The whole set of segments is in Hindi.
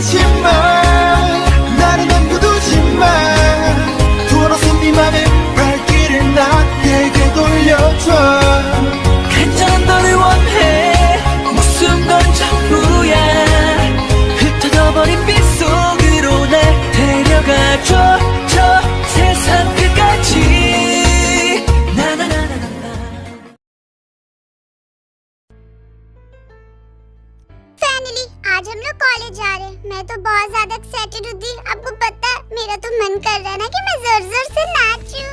하지마 나를 남겨두지마 돌아서 네 맘의 발길을 나에게 돌려줘 간절한 너를 원해 목숨 건 전부야 흩어져버린 빗속으로 날 데려가줘 저 세상 끝까지 나나나나나 फाइनली आज हम लोग कॉलेज जा रहे हैं। मैं तो बहुत ज्यादा एक्साइटेड हूँ दी। आपको पता है मेरा तो मन कर रहा है ना कि मैं जोर जोर से नाचूं।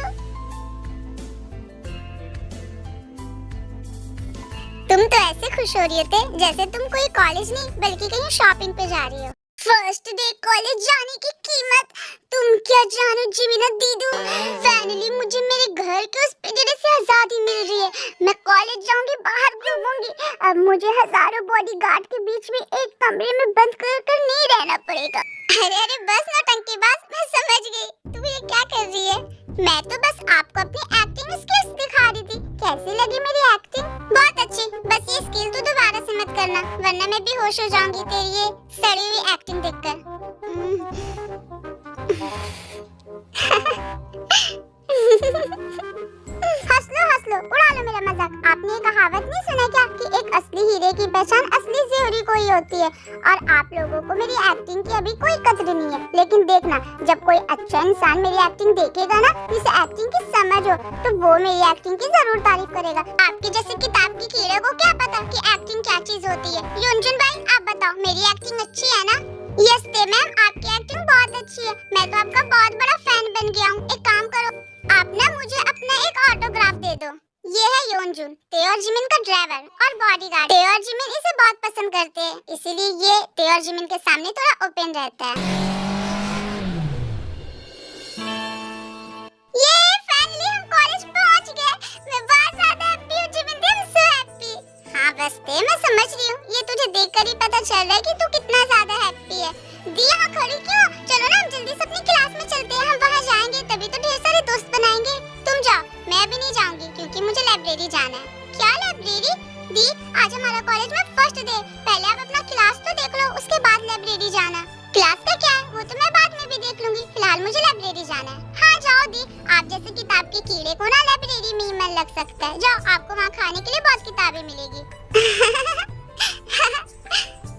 तुम तो ऐसे खुश हो रही होते जैसे तुम कोई कॉलेज नहीं बल्कि कहीं शॉपिंग पे जा रही हो। फर्स्ट डे कॉलेज जाने की कीमत तुम क्या जानो जिमिना दीदू। फाइनली मुझे मेरे घर के उस पिंजरे से आजादी मिल रही है। मैं कॉलेज जाऊंगी, बाहर घूमूंगी। अब मुझे हजारों बॉडीगार्ड के बीच में एक कमरे में बंद कर नहीं रहना पड़ेगा। अरे अरे बस नौटंकीबाज, मैं समझ गई तू ये क्या कर रही है। मैं तो बस आपको अपनी एक्टिंग स्किल्स दिखा रही थी। कैसी लगी मेरी एक्टिंग? बहुत अच्छी। बस ये स्किल तो दोबारा से मत करना वरना मैं बेहोश हो जाऊंगी तेरी ये सड़ी हुई एक्टिंग देखकर। हंस लो उड़ा लो मेरा मजाक। आपने ये कहावत नहीं सुना क्या कि एक असली हीरे की पहचान असली जोहरी को ही होती है। और आप लोगों को मेरी एक्टिंग की अभी कोई कदर नहीं है, लेकिन देखना जब कोई अच्छा इंसान मेरी एक्टिंग देखेगा ना जिसे एक्टिंग की समझ हो तो वो मेरी एक्टिंग की जरूर तारीफ करेगा। आपके जैसे किताब की कीड़े को क्या पता कि एक्टिंग क्या चीज होती है। युंजुन भाई आप बताओ मेरी एक्टिंग अच्छी है ना? यस ते मैम आपकी एक्टिंग बहुत अच्छी है। मैं तो आपका बहुत बड़ा फैन बन गया हूँ। एक काम करो आप ना मुझे अपना एक ऑटोग्राफ दे दो। ये है योनजुन, ते और जिमिन का ड्राइवर और बॉडीगार्ड। ते और जिमिन इसे बहुत पसंद करते हैं, इसीलिए ये ते और जिमिन के सामने थोड़ा ओपन रहता है। ये फाइनली हम कॉलेज पहुंच गए। मैं बहुत ज्यादा हैप्पी हूँ Jimin, I am so happy. हाँ बस ते मैं समझ रही हूँ, ये तुझे देखकर ही पता चल रहा है कि तू कितना ज्यादा हैप्पी है। दी यहाँ खड़ी क्यों? चलो ना हम जल्दी से अपनी क्लास में चलते हैं। हम वहाँ जाएंगे तभी तो ढेर सारे दोस्त बनाएंगे। तुम जाओ, मैं अभी नहीं जाऊंगी क्योंकि मुझे लाइब्रेरी जाना है। क्या लाइब्रेरी? दी आज हमारा कॉलेज में फर्स्ट डे। पहले आप अपना क्लास तो देख लो उसके बाद लाइब्रेरी जाना। क्लास का क्या है वो तो मैं बाद में भी देख लूंगी, फिलहाल मुझे लाइब्रेरी जाना है। हाँ जाओ दी, आप जैसे किताब के कीड़े को ना लाइब्रेरी में ही मन लग सकता है। जाओ आपको वहाँ खाने के लिए बहुत किताबें मिलेगी।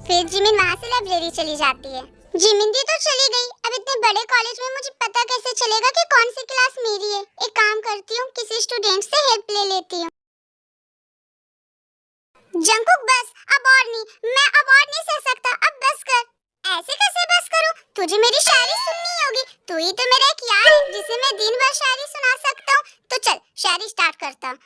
फिर जिमिन वहाँ से लाइब्रेरी चली जाती है। जिमिन दी तो चली गई, अब इतने बड़े कॉलेज में मुझे पता कैसे चलेगा कि कौन सी क्लास मेरी है। एक काम करती हूँ किसी स्टूडेंट से हेल्प ले लेती हूँ। जंकुक बस, अब और नहीं, मैं अब और नहीं सह सकता, अब बस कर। ऐसे कैसे बस करूँ? तुझे मेरी शायरी सुननी होगी। तू ही तो मेरा एक यार है जिसे मैं दिन भर शायरी सुना सकता हूँ। तो चल शायरी स्टार्ट करता हूँ।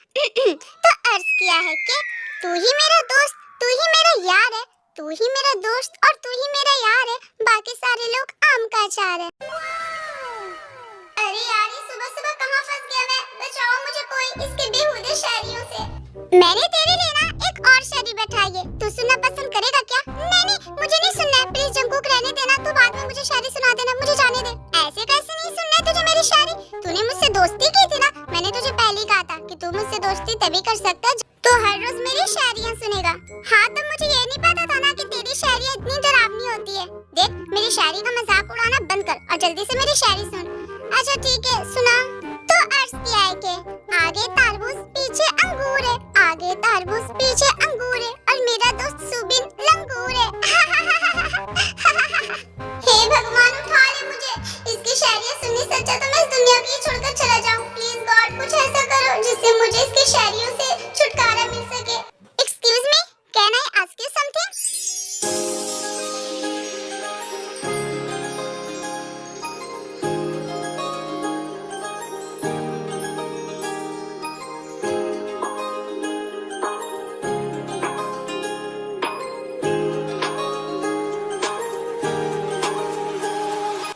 तो अर्ज किया है कि तू ही मेरा दोस्त, तू ही मेरा यार है, तू ही मेरा दोस्त और तू ही मेरा यार है, बाकी सारे लोग आम का अचार है। अरे यार ये सुबह सुबह कहाँ फंस गया मैं? बचाओ मुझे कोई इसके बेहुदे शायरियों से। मैंने तेरे लिए ना एक और शायरी बैठाई है, तू सुनना पसंद करेगा क्या? नहीं मुझे नहीं सुनना है, प्लीज जंकुक रहने देना। तू बाद में मुझे शायरी सुना देना, मुझे जाने दे। ऐसे कैसे नहीं सुनना है तुझे मेरी शायरी? तूने मुझसे दोस्ती की थी ना, मैंने तुझे पहले ही कहा था कि तू मुझसे दोस्ती तभी कर सकता है तो हर रोज मेरी शायरियाँ सुनेगा। हाँ तो मुझे ये नहीं पता था ना कि तेरी शायरियाँ इतनी डरावनी होती है। देख मेरी शायरी का मजाक उड़ाना बंद कर और जल्दी से मेरी शायरी सुन। अच्छा ठीक है सुना। तो अर्ज किया है कि आगे तरबूज पीछे अंगूर है, आगे तरबूज पीछे अंगूर है और मेरा दोस्त सुबिन लंगूर है। हे भगवान उठा ले मुझे, इसकी शायरियाँ सुनने से अच्छा तो मैं इस दुनिया को छोड़कर चला जाऊँ। प्लीज गॉड कुछ ऐसा करो जिससे मुझे इसकी शायरियों से छुटकारा मिल सके। Excuse me, can I ask you something?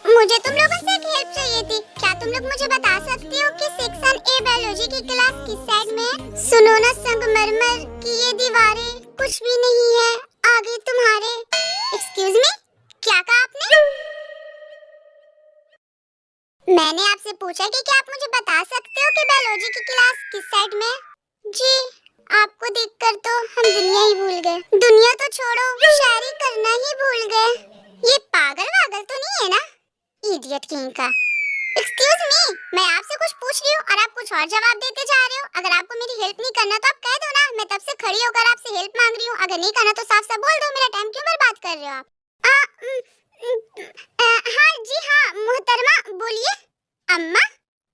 मुझे तुम लोगों से एक हेल्प चाहिए थी। क्या तुम लोग मुझे बता सकती हो कि सेक्शन ए बायोलॉजी की क्लास किस साइड में है? सुनो ना संगमरमर की ये दीवारें कुछ भी नहीं है आगे तुम्हारे। एक्सक्यूज मी, क्या कहा आपने? मैंने आपसे पूछा कि क्या आप मुझे बता सकते हो कि बायोलॉजी की क्लास किस साइड में है? जी आपको देखकर तो हम दुनिया ही भूल गए। दुनिया तो छोड़ो, शायरी करना ही भूल गए। ये इडियट कहीं का। एक्सक्यूज मी, मैं आपसे कुछ पूछ रही हूँ और आप कुछ और जवाब देते जा रहे हो। अगर आपको मेरी हेल्प नहीं करना तो आप कह दो ना, मैं तब से खड़ी होकर आपसे हेल्प मांग रही हूँ। अगर नहीं करना तो साफ साफ बोल दो, मेरा टाइम क्यों बर्बाद कर रहे हो आप? हाँ जी हाँ मोहतरमा, बोलिए। अम्मा?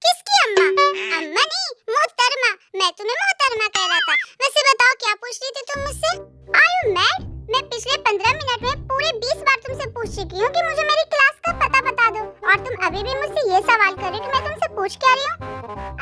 किसकी अम्मा? अम्मा नहीं, मोहतरमा। मैं तुम्हें मोहतरमा कह रहा था। वैसे बताओ क्या पूछ रही थी तुम मुझसे? Are you mad? मैं पिछले 15 मिनट में पूरे 20 बार तुमसे पूछ चुकी हूँ कि मुझे मेरी क्लास का पता बता दो, और तुम अभी भी मुझसे ये सवाल कर रही हो कि मैं तुमसे पूछ क्या रही हूँ?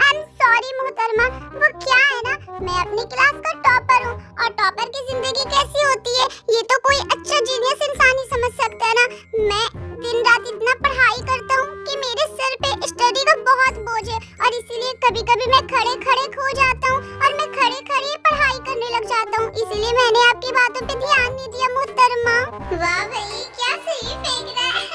आई एम सॉरी मोहतरमा, वो क्या है ना, मैं अपनी क्लास का टॉपर हूँ, और टॉपर की जिंदगी कैसी होती है ये तो कोई अच्छा जीनियस इंसान ही समझ सकता है ना। मैं दिन रात इतना पढ़ाई करता हूँ कि मेरे सर पे स्टडी का बहुत बोझ है, और इसीलिए कभी कभी मैं खड़े खड़े खो जाता हूँ और मैं खड़े खड़े पढ़ाई करने लग जाता हूँ। इसीलिए मैंने आपकी बातों पे ध्यान नहीं दिया मोहतरमा। वाह भाई, क्या सही फेंक रहा है।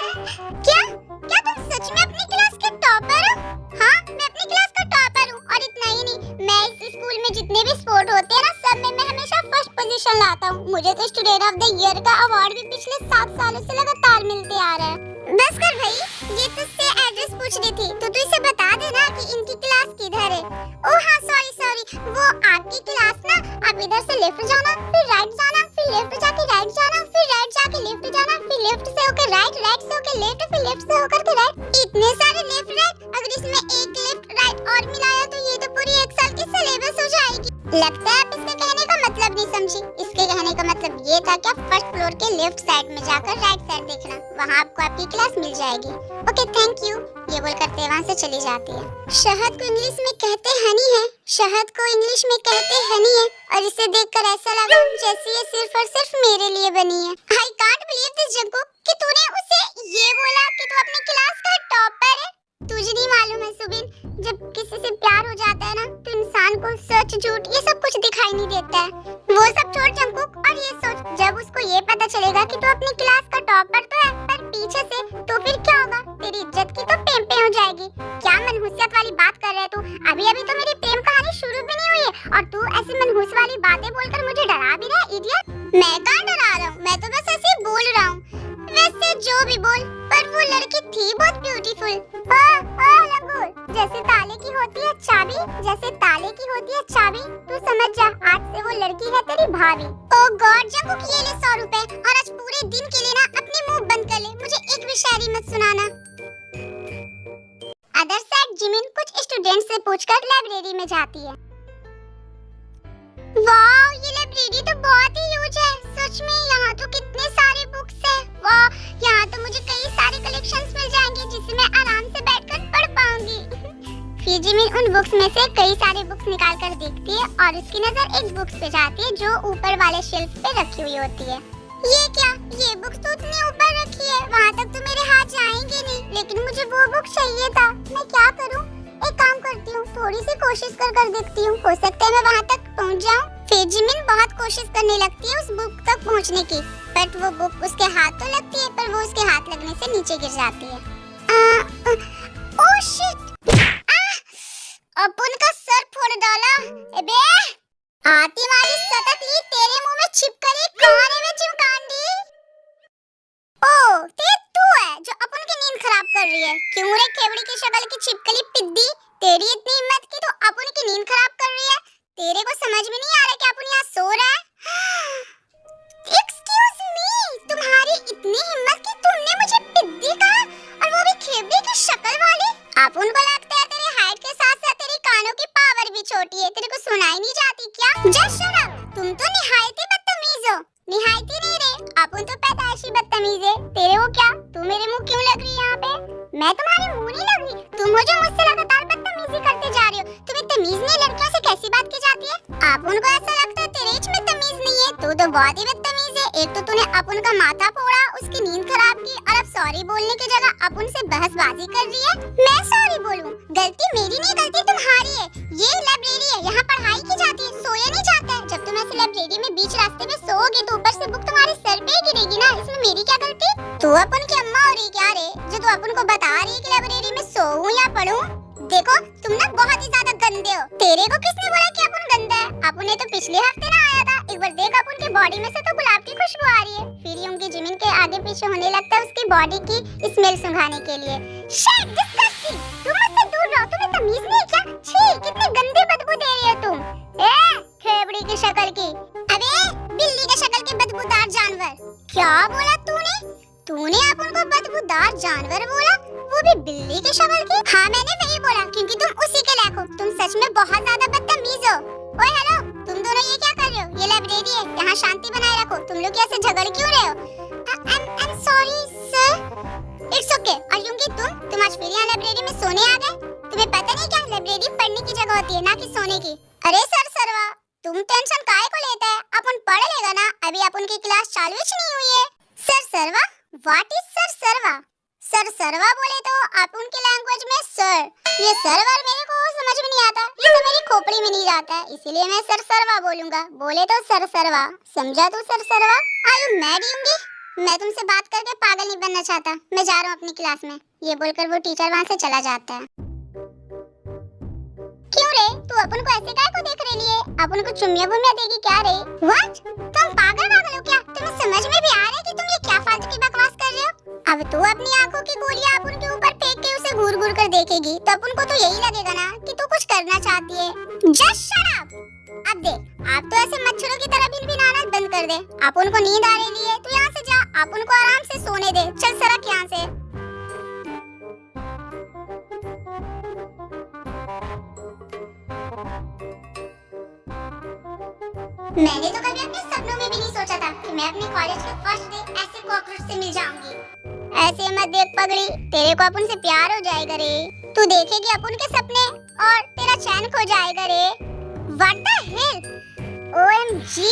क्या क्या तुम सच में अपनी क्लास के टॉपर हो? हाँ, मैं अपनी क्लास का टॉपर हूँ, और इतना ही नहीं, मैं इस स्कूल में जितने भी स्पोर्ट होते हैं ना, सब में मैं हमेशा फर्स्ट पोजीशन लाता हूँ। मुझे तो स्टूडेंट ऑफ द ईयर का अवार्ड भी पिछले 7 सालों से लगातार मिलते आ रहा है। बस कर भाई, ये तुझसे एड्रेस पूछ रही थी, तो तू इसे बता देना कि इनकी क्लास किधर है। ओह हाँ सॉरी, वो आपकी क्लास ना, आप इधर से लेफ्ट जाना, फिर राइट जाना, फिर लेफ्ट जाके राइट जाना, फिर राइट जाके लेफ्ट जाना, फिर लेफ्ट से होकर राइट, राइट से होकर लेफ्ट, फिर लेफ्ट से होकर के राइट। इतने सारे लेफ्ट राइट, अगर इसमें एक लेफ्ट राइट और मिलाया तो ये तो पूरी 1 साल की सिलेबस हो जाएगी। लगता है आप इसके कहने का मतलब नहीं समझी। इसके कहने का मतलब ये था कि आप फर्स्ट फ्लोर के लेफ्ट साइड में जाकर राइट साइड देखना, वहाँ आपको आपकी क्लास मिल जाएगी। ओके थैंक यू, ये बोलकर ते वहाँ से चली जाती है। शहद को इंग्लिश में कहते हनी है, शहद को इंग्लिश में कहते हनी है, और इसे देखकर ऐसा लगा जैसे ये सिर्फ और सिर्फ मेरे लिए बनी है। I can't believe this Jungkook कि तूने उसे ये बोला कि तू अपनी क्लास का टॉपर है। तुझे नहीं मालूम है सुबिन, जब किसी से प्यार हो जाता है ना, तो इंसान को सच झूठ ये सब कुछ दिखाई नहीं देता है। वो सब छोड़ जंकुक, और ये सोच, जब उसको ये पता चलेगा कि तू अपनी क्लास का टॉपर तो है पर पीछे से, तो फिर क्या होगा? तेरी इज्जत की तो पें हो जाएगी। क्या मनहूसियत वाली बात कर रहे तू? अभी अभी तो मेरी प्रेम कहानी शुरू भी नहीं हुई है, और तू ऐसी मनहूस वाली बातें बोलकर मुझे डरा भी रहा है इडियट। मैं कहाँ डरा रहा हूँ, मैं तो बस ऐसे ही बोल रहा हूँ। वैसे जो भी बोल, पर वो लड़की थी बहुत ब्यूटीफुल। लंगूर, जैसे ताले की होती है चाबी, जैसे ताले की होती है चाबी, तू समझ जा, आज से वो लड़की है तेरी भाभी। ओह गॉड जंकुक, ये ले 100 रुपए, और आज पूरे दिन के लिए ना अपने मुंह बंद कर ले, मुझे एक भी शायरी मत सुनाना। अदर साइड जिमिन कुछ स्टूडेंट से पूछकर लाइब्रेरी में जाती है। वाह, ये लाइब्रेरी तो बहुत ही ह्यूज है। सच में यहाँ तो कितने सारे बुक्स हैं। वाह, यहाँ तो मुझे कई सारे कलेक्शंस मिल जाएंगे जिसे मैं आराम से बैठकर पढ़ पाऊंगी। फिर जिमिन उन बुक्स में से कई सारे बुक्स निकाल कर देखती है, और उसकी नजर एक बुक्स पे जाती है जो ऊपर वाले शेल्फ पे रखी हुई होती है। ये क्या, ये बुक्स तो उतनी ऊपर रखी है, वहाँ तक तो मेरे हाथ जाएंगे नहीं, लेकिन मुझे वो बुक चाहिए था। मैं क्या करूँ? एक काम करती हूँ, थोड़ी सी कोशिश कर देखती हूँ, हो सकता है मैं वहाँ तक पहुँच जाऊँ। फिर जिमिन बहुत कोशिश करने लगती है उस बुक तक पहुँचने की, बट वो बुक उसके हाथ तो लगती है, पर वो उसके हाथ लगने से नीचे गिर जाती है। ओह शिट, अपन का सर फोड़ डाला। अबे आती वाली सतकली तेरे मुंह में छिपकली कौन है? चिमकांडी। ओ ते तू है जो अपन की नींद खराब कर रही है। क्यों रे खेवड़ी की शक्ल की छिपकली पिद्दी, तेरी इतनी हिम्मत की तो अपन की नींद खराब कर रही है। तेरे को समझ में नहीं आ रहा कि अपन यहाँ सो रहा है? एक्सक्यूज मी, तुम्हारी इतनी हिम्मत कि तुमने मुझे पिद्दी कहा, और वो भी खेवड़ी की शक्ल वाली। अपन को लगता है तेरे हाइट के साथ साथ तेरी कानों की पावर भी छोटी है, तेरे को सुनाई नहीं जाती क्या? जस्ट शट अप, तुम तो निहायत ही बदतमीज हो। निहायत ही नहीं रे, अपन तो पैदाइशी बदतमीज है। तेरे को क्या, तू मेरे मुंह क्यों लग रही है यहाँ पे? मैं तुम्हारे मुंह नहीं लग रही, तुम हो जो मुझसे लगातार बदतमीजी करते जा रहे हो। तुम्हें तमीज नहीं, लड़कियों से कैसी बात की जाती है? अपन को ऐसा लगता है तेरे में तमीज नहीं है, तू तो बहुत ही बदतमीज है। एक तो तूने अपन का माथा फोड़ा, उसकी नींद खराब की, और अब सॉरी बोलने की जगह अपन से बहसबाजी कर रही है। मैं सॉरी बोलूं? गलती मेरी नहीं, गलती तुम्हारी है। ये लाइब्रेरी है, यहाँ पढ़ाई की जाती है, सोया नहीं जाता है। जब तुम ऐसे लाइब्रेरी में बीच रास्ते में सोओगे तो ऊपर से बुक तुम्हारे सर पे गिरेगी ना, इसमें मेरी क्या गलती? तू अपन की अम्मा हो रही क्या रे, जो तू अपन को बता रही है कि लाइब्रेरी में सोऊं या पढूं? देखो तुम ना बहुत ही ज्यादा गंदे हो। तेरे को किसने बोला कि अपन गंदा है? अपन ने तो पिछले हफ्ते ना आया था, एक बार देख अपन की बॉडी में से तो गुलाब की खुशबू आ रही है। फिर यूं की जिमिन के आगे पीछे होने लगता है उसके बॉडी की स्मेल सुंघाने के लिए। Shit, disgusting! तुम मुझसे दूर रहो, तुम्हें तमीज नहीं है क्या? छी, कितनी गंदी बदबू दे रही हो तुम। ए, खेबड़ी की शक्ल की। अबे, बिल्ली की शक्ल के बदबूदार जानवर। क्या बोला तूने? तूने अपन को बदबूदार जानवर बोला, वो भी बिल्ली की शक्ल की? हाँ, मैंने वही बोला क्योंकि तुम उसी के लायक हो। तुम सच में बहुत ज्यादा बदतमीज हो। ओए हेलो, तुम दोनों ये क्या कर रहे हो? ये लाइब्रेरी है, यहाँ शांति बनाए रखो। तुम लोग ऐसे झगड़ क्यों रहे हो? I'm sorry sir. It's okay. और यूंगी तुम आज फिर यहाँ लाइब्रेरी में सोने आ गए? तुम्हें पता नहीं क्या लाइब्रेरी पढ़ने की जगह होती है, ना कि सोने की। अरे सर सरवा, तुम टेंशन काहे को लेता है? अपन पढ़ लेगा ना, अभी अपन की क्लास चालू ही नहीं हुई है। सर सरवा? What is सर सरवा? सर सरवा बोले तो आप उनके लैंग्वेज में सर। ये सरवर मेरे को समझ में नहीं आता, ये तो मेरी खोपड़ी में नहीं जाता है, इसीलिए मैं सर सरवा बोलूंगा। बोले तो सर सरवा, समझा तू सर सरवा? Are you mad यूंगी? मैं तुमसे बात करके पागल नहीं बनना चाहता। मैं जा रहा हूँ अपनी क्लास में। ये बोलकर वो टीचर वहाँ से चला जाता है। क्यों रे, तू अपन को ऐसे काहे को देख रही है? अपन को चुम्मिया बुम्मिया देगी क्या रे? What? तुम पागल हो क्या? तुम्हें समझ में भी आ रहा है कि तुम ये क्या फालतू की बकवास कर रहे हो? अब तू अपनी आंखों की गोलियां अपन के ऊपर फेंक के उसे घूर घूर कर देखेगी तो अपन को तो यही लगेगा ना कि तू कुछ करना चाहती है। Just shut up! अब देख, आप तो ऐसे मच्छरों की तरह भिनभिनाना बंद कर दे। अपन को नींद आ रही है, तू यहाँ से जा, अपन को आराम से सोने दे। चल सरक यहाँ से। मैंने तो कभी अपने सपनों में भी नहीं सोचा था कि मैं अपने कॉलेज के फर्स्ट डे ऐसे कॉकरोच से मिल जाऊंगी। ऐसे मत देख पगड़ी, तेरे को अपन से प्यार हो जाएगा रे। तू देखेगी अपन के सपने और तेरा चैन खो जाएगा रे। What the hell? OMG!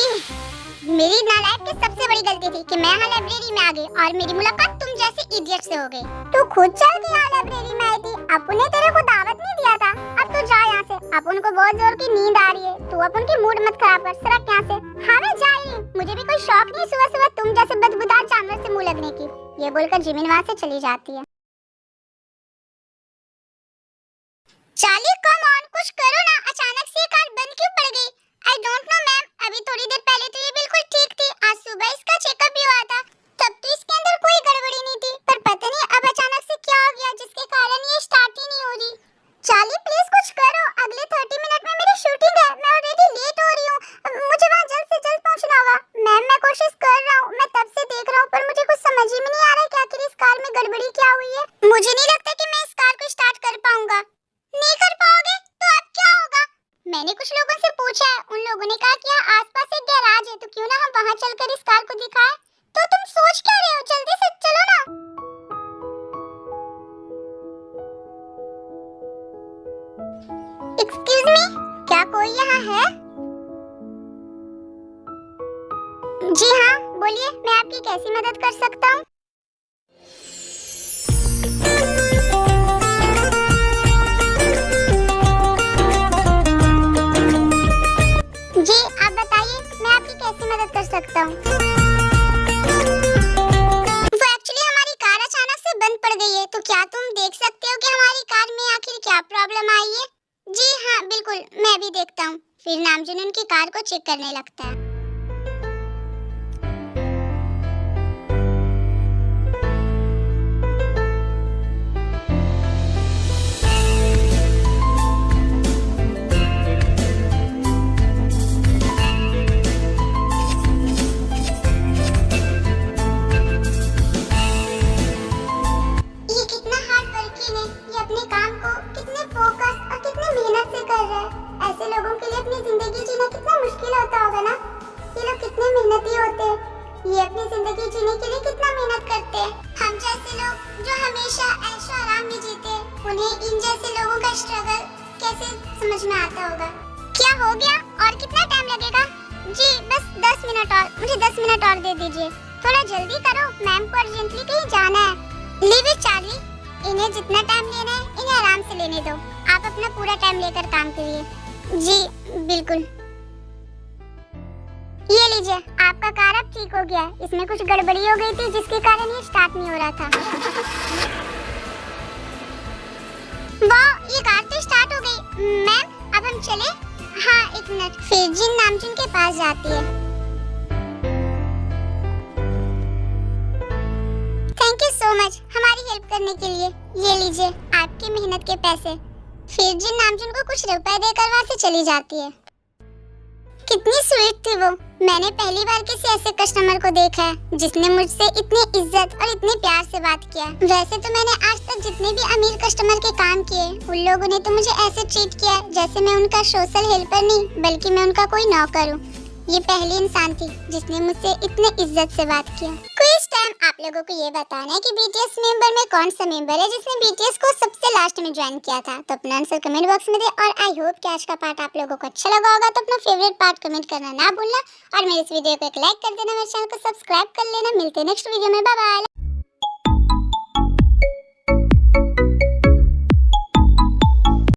मेरी नालायक की सबसे बड़ी गलती थी कि मैं यहाँ लाइब्रेरी में आ गई और मेरी मुलाकात तुम जैसे इडियट से हो गई। तू खुद चल के यहाँ लाइब्रेरी में आई थी, अपन ने तेरे को दावत नहीं दिया था। अब तू जा यहाँ से, अपन को बहुत जोर की नींद आ रही है। तू अपन की मूड मत खराब कर, सरक यहाँ से। हाँ मैं जा रही हूँ, मुझे भी कोई शौक नहीं सुबह सुबह तुम जैसे बदबूदार जानवर से मुंह लगने की। ये बोलकर जिमिन वहाँ से चली जाती है। चार्ली कम ऑन, कुछ करो ना, अचानक से ये कार बंद क्यों पड़ गई? आई डोंट नो मैम, अभी थोड़ी देर पहले तो ये बिल्कुल ठीक थी। आज सुबह इसका चेकअप भी हुआ था, तब तो इसके अंदर कोई गड़बड़ी नहीं थी, पर पता नहीं अब अचानक से क्या हो गया जिसके कारण ये स्टार्ट ही नहीं हो रही। चार्ली प्लीज कुछ करो, अगले 30 मिनट में मेरी शूटिंग है, मैं ऑलरेडी लेट हो रही हूँ, मुझे वहाँ जल्द से जल्द पहुँचना होगा। मैम मैं कोशिश कर रहा हूँ, मैं तब से देख रहा हूँ, पर मुझे कुछ समझ ही में नहीं आ रहा है कि आखिर इस कार में गड़बड़ी क्या हुई है। मुझे नहीं लगता कि मैं इस कार को स्टार्ट कर पाऊंगा। नहीं कर पाओगे तो अब क्या होगा? मैंने कुछ लोगों से पूछा है, उन लोगों ने कहा कि यहाँ आसपास एक गैराज है, तो क्यों ना हम वहाँ चलकर इस कार को दिखाएं। तो तुम सोच क्या रहे हो, जल्दी से चलो ना। एक्सक्यूज मी, क्या कोई यहाँ है? जी हाँ बोलिए, मैं आपकी कैसी मदद कर सकता हूँ? जी आप बताइए, मैं आपकी कैसे मदद कर सकता हूँ? वो एक्चुअली हमारी कार अचानक से बंद पड़ गई है, तो क्या तुम देख सकते हो कि हमारी कार में आखिर क्या प्रॉब्लम आई है? जी हाँ बिल्कुल, मैं भी देखता हूँ। फिर नामजुन उनकी कार को चेक करने लगता है। ऐसे लोगों के लिए अपनी जिंदगी जीना कितना मुश्किल होता होगा ना। ये लोग कितने मेहनती होते हैं, ये अपनी जिंदगी जीने के लिए कितना मेहनत करते हैं। हम जैसे लोग जो हमेशा ऐशो आराम में जीते, उन्हें इन जैसे लोगों का स्ट्रगल कैसे समझ में आता होगा। क्या हो गया, और कितना टाइम लगेगा? जी बस 10 मिनट और, मुझे 10 मिनट और दे दीजिए। थोड़ा जल्दी करो, मैम को अर्जेंटली कहीं जाना है। लीव इट चार्ली, इन्हें जितना टाइम लेना है इन्हें आराम से लेने दो। आप अपना पूरा टाइम लेकर काम करिए। जी बिल्कुल। ये लीजिए, आपका कार अब ठीक हो गया है। इसमें कुछ गड़बड़ी हो गई थी जिसके कारण ये स्टार्ट नहीं हो रहा था। वाह, ये कार तो स्टार्ट हो गई। मैम अब हम चले? हाँ एक मिनट। फिर जिन नामजुन के पास जाती है। थैंक यू सो हेल्प करने के लिए। ये लीजिए आपकी मेहनत के पैसे। फिर जिन नामजुन को कुछ रुपए देकर वहाँ से चली जाती है। कितनी स्वीट थी वो। मैंने पहली बार किसी ऐसे कस्टमर को देखा है जिसने मुझसे इतनी इज्जत और इतने प्यार से बात किया। वैसे तो मैंने आज तक जितने भी अमीर कस्टमर के काम किए, उन लोगों ने तो मुझे ऐसे ट्रीट किया जैसे मैं उनका सोशल हेल्पर नहीं बल्कि मैं उनका कोई नौकर हूँ। ये पहली इंसान थी जिसने मुझसे इतने इज्जत से बात किया। Quiz time. आप लोगों को ये बताना है कि बीटीएस मेंबर में कौन सा मेंबर है जिसने बीटीएस को सबसे लास्ट में ज्वाइन किया था। तो अपना आंसर कमेंट बॉक्स में दे। और आई होप कि आज का पार्ट आप लोगों को अच्छा लगा होगा। तो अपना फेवरेट पार्ट कमेंट करना ना भूलना और मेरे इस वीडियो को एक लाइक कर देना, मेरे चैनल को सब्सक्राइब कर लेना। मिलते हैं नेक्स्ट वीडियो में। Bye bye.